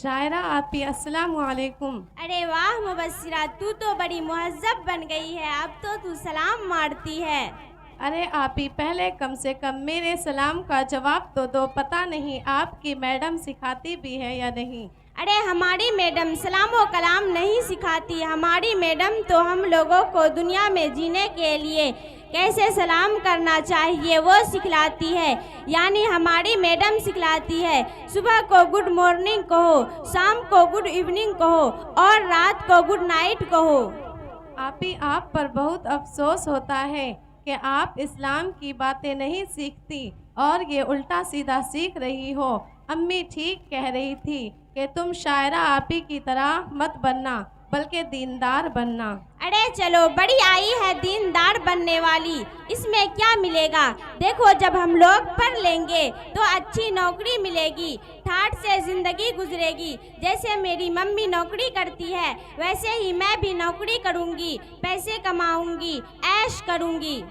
शायरा आपी अस्सलाम वालेकुम। अरे वाह मुबस्सिरा, तू तो बड़ी मुहज्जब बन गई है, अब तो तू सलाम मारती है। अरे आपी पहले कम से कम मेरे सलाम का जवाब तो दो, पता नहीं आपकी मैडम सिखाती भी है या नहीं। अरे हमारी मैडम सलाम कलाम नहीं सिखाती, हमारी मैडम तो हम लोगों को दुनिया में जीने के लिए कैसे सलाम करना चाहिए वो सिखलाती है। यानी हमारी मैडम सिखलाती है सुबह को गुड मॉर्निंग कहो, शाम को गुड इवनिंग कहो और रात को गुड नाइट कहो। आपी आप पर बहुत अफसोस होता है कि आप इस्लाम की बातें नहीं सीखती और ये उल्टा सीधा सीख रही हो। अम्मी ठीक कह रही थी कि तुम शायरा आपी की तरह मत बनना बल्कि दीनदार बनना। अरे चलो, बड़ी आई है दीनदार बनने वाली, इसमें क्या मिलेगा। देखो जब हम लोग पढ़ लेंगे तो अच्छी नौकरी मिलेगी, ठाठ से जिंदगी गुजरेगी। जैसे मेरी मम्मी नौकरी करती है वैसे ही मैं भी नौकरी करूंगी, पैसे कमाऊंगी, ऐश करूंगी।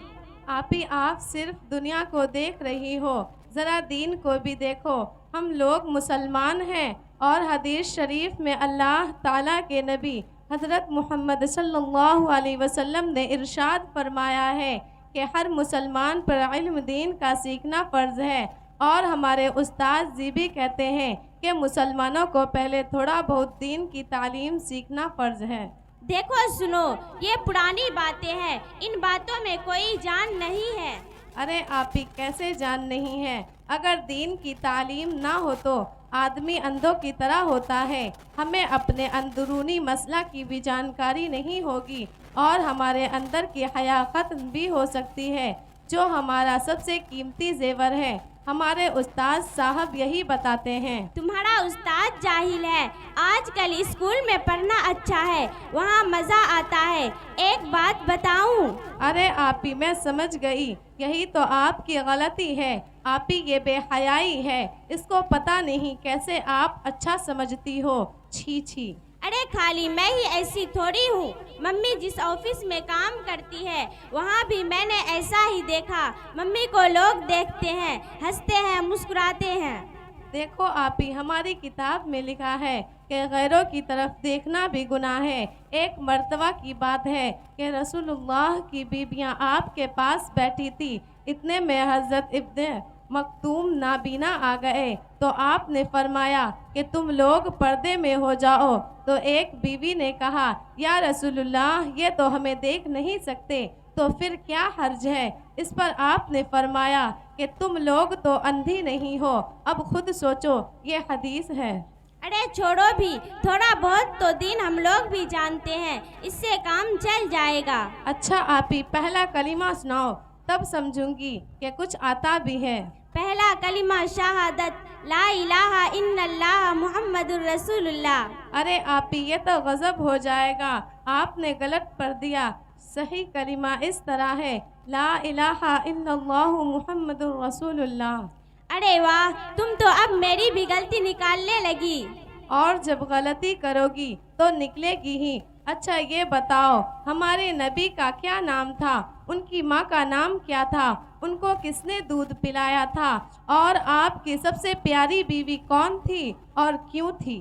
आपी आप सिर्फ दुनिया को देख रही हो, ज़रा दीन को भी देखो। हम लोग मुसलमान हैं और हदीस शरीफ में अल्लाह ताला के नबी हज़रत मोहम्मद सल्लल्लाहु अलैहि वसल्लम ने इरशाद फरमाया है कि हर मुसलमान पर इल्म दीन का सीखना फ़र्ज़ है। और हमारे उस्ताद जी भी कहते हैं कि मुसलमानों को पहले थोड़ा बहुत दीन की तालीम सीखना फ़र्ज़ है। देखो सुनो, ये पुरानी बातें हैं, इन बातों में कोई जान नहीं है। अरे आपी कैसे जान नहीं है, अगर दीन की तालीम ना हो तो आदमी अंधों की तरह होता है। हमें अपने अंदरूनी मसला की भी जानकारी नहीं होगी और हमारे अंदर की हया ख़त्म भी हो सकती है, जो हमारा सबसे कीमती जेवर है। हमारे उस्ताद साहब यही बताते हैं। तुम्हारा उस्ताद जाहिल है, आजकल स्कूल में पढ़ना अच्छा है, वहाँ मज़ा आता है। एक बात बताऊं? अरे आपी मैं समझ गई, यही तो आपकी गलती है। आपी ये बेहयाई है, इसको पता नहीं कैसे आप अच्छा समझती हो। छी छी। अरे खाली मैं ही ऐसी थोड़ी हूँ, मम्मी जिस ऑफिस में काम करती है वहाँ भी मैंने ऐसा ही देखा। मम्मी को लोग देखते हैं, हंसते हैं, मुस्कुराते हैं। देखो आपी हमारी किताब में लिखा है कि गैरों की तरफ देखना भी गुनाह है। एक मर्तबा की बात है कि रसूलुल्लाह की बीबियाँ आपके पास बैठी थी, इतने में हज़रत इब्न मक्तूम नाबीना आ गए तो आपने फरमाया कि तुम लोग पर्दे में हो जाओ। तो एक बीवी ने कहा, या रसूलुल्लाह ये तो हमें देख नहीं सकते, तो फिर क्या हर्ज है। इस पर आपने फरमाया कि तुम लोग तो अंधी नहीं हो, अब खुद सोचो, ये हदीस है। अरे छोड़ो भी, थोड़ा बहुत तो दीन हम लोग भी जानते हैं, इससे काम चल जाएगा। अच्छा आपी पहला कलीमा सुनाओ, तब समझूंगी कि कुछ आता भी है। पहला कलिमा शहादत ला इलाहा इल्लल्लाह मुहम्मदुर रसूलुल्लाह। अरे आपी ये तो गजब हो जाएगा, आपने गलत पढ़ दिया। सही कलिमा इस तरह है, ला इलाहा इल्लल्लाह मुहम्मदुर रसूलुल्लाह। अरे वाह, तुम तो अब मेरी भी गलती निकालने लगी। और जब गलती करोगी तो निकलेगी ही। अच्छा ये बताओ, हमारे नबी का क्या नाम था, उनकी माँ का नाम क्या था, उनको किसने दूध पिलाया था, और आपकी सबसे प्यारी बीवी कौन थी और क्यों थी?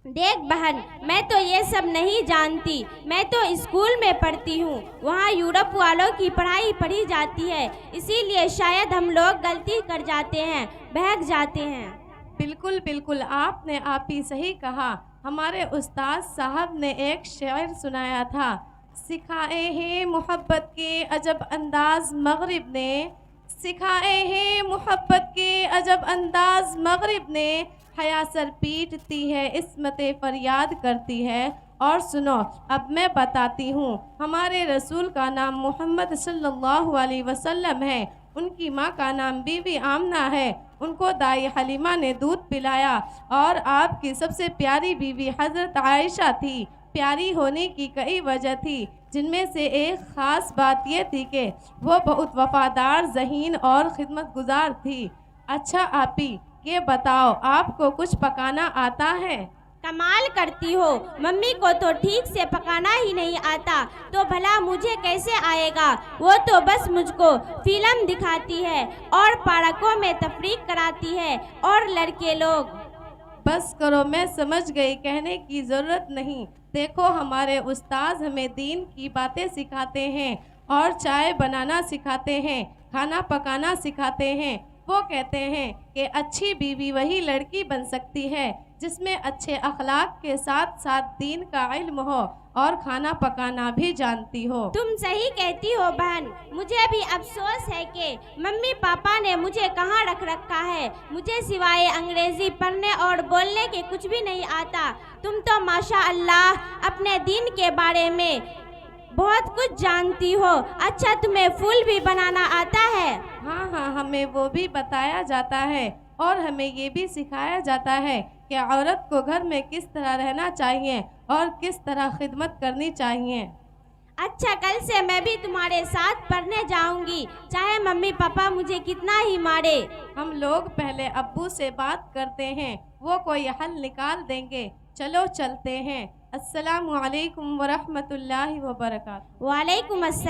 देख बहन, मैं तो ये सब नहीं जानती, मैं तो स्कूल में पढ़ती हूँ, वहाँ यूरोप वालों की पढ़ाई पढ़ी जाती है, इसीलिए शायद हम लोग गलती कर जाते हैं, बहक जाते हैं। बिल्कुल बिल्कुल, आपने आप ही सही कहा। हमारे उस्ताद साहब ने एक शेर सुनाया था, सिखाए हैं मोहब्बत के अजब अंदाज मगरिब ने, सिखाए हैं मोहब्बत के अजब अंदाज मगरिब ने, हया सर पीटती है इस्मते फरियाद करती है। और सुनो, अब मैं बताती हूँ, हमारे रसूल का नाम मोहम्मद सल्लल्लाहु अलैहि वसल्लम है, उनकी माँ का नाम बीवी आमना है, उनको दाई हलीमा ने दूध पिलाया, और आपकी सबसे प्यारी बीवी हज़रत आयशा थी। प्यारी होने की कई वजह थी, जिनमें से एक ख़ास बात यह थी कि वो बहुत वफ़ादार, ज़हीन और खिदमतगुजार थी। अच्छा आपी ये बताओ, आपको कुछ पकाना आता है? कमाल करती हो, मम्मी को तो ठीक से पकाना ही नहीं आता, तो भला मुझे कैसे आएगा। वो तो बस मुझको फिल्म दिखाती है और पार्कों में तफरीक कराती है, और लड़के लोग बस करो, मैं समझ गई, कहने की ज़रूरत नहीं। देखो हमारे उस्ताद हमें दीन की बातें सिखाते हैं और चाय बनाना सिखाते हैं, खाना पकाना सिखाते हैं। वो कहते हैं कि अच्छी बीवी वही लड़की बन सकती है जिसमें अच्छे अखलाक के साथ साथ दीन का इल्म हो और खाना पकाना भी जानती हो। तुम सही कहती हो बहन। मुझे भी अफसोस है कि मम्मी पापा ने मुझे कहाँ रख रखा है। मुझे सिवाय अंग्रेजी पढ़ने और बोलने के कुछ भी नहीं आता। तुम तो माशा अल्लाह अपने दीन के बारे में बहुत कुछ जानती हो। अच्छा, तुम्हें फूल भी बनाना आता है? हाँ हाँ, हमें वो भी बताया जाता है और हमें ये भी सिखाया जाता है कि औरत को घर में किस तरह रहना चाहिए और किस तरह खिदमत करनी चाहिए। अच्छा, कल से मैं भी तुम्हारे साथ पढ़ने जाऊंगी, चाहे मम्मी पापा मुझे कितना ही मारे। हम लोग पहले अब्बू से बात करते हैं, वो कोई हल निकाल देंगे। चलो चलते हैं। अस्सलामु अलैकुम वरहमतुल्लाहि वबरकातुहू। वालेकुम अस्सलाम।